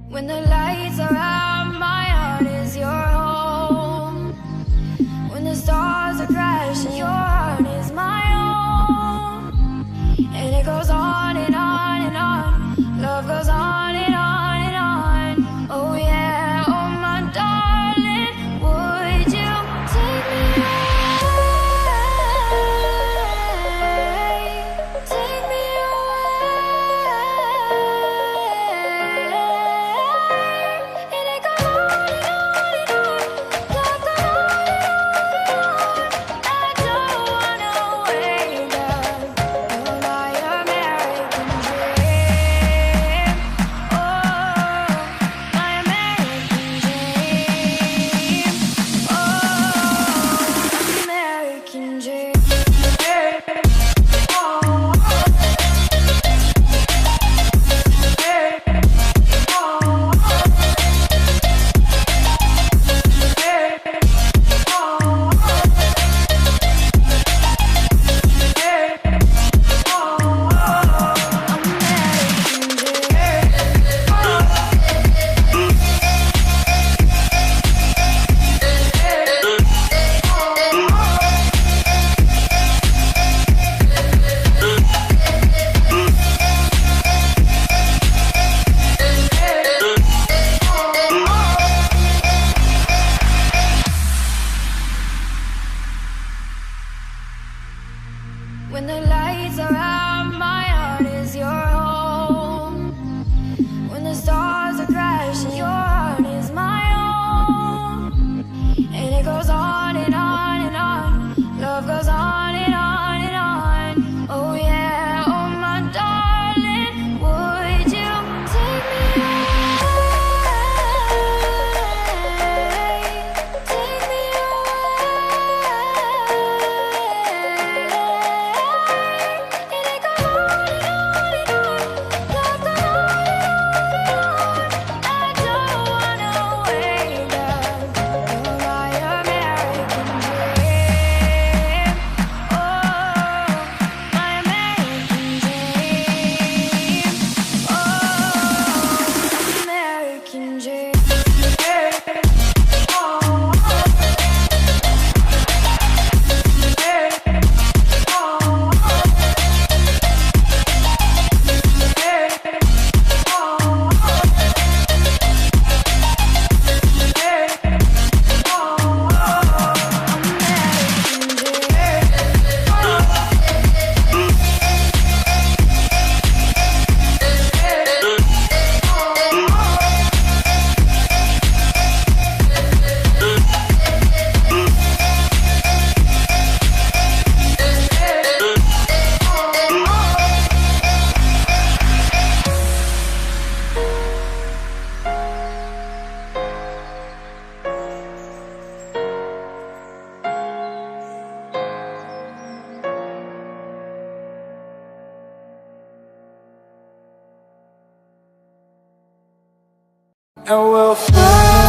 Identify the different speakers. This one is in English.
Speaker 1: When the lights are out, my heart is your home. When the stars are crashing, your heart is my own. And it goes on and on and on. Love goes on and on and on. Oh yeah, oh my darling, would you take me away? Take me When the lights are out, my heart is your home. When the stars are crashing, your heart is my own. And it goes on and on and on. Love goes on and on and on. Oh yeah, oh my darling, would you take me away? Take me
Speaker 2: and we'll fly.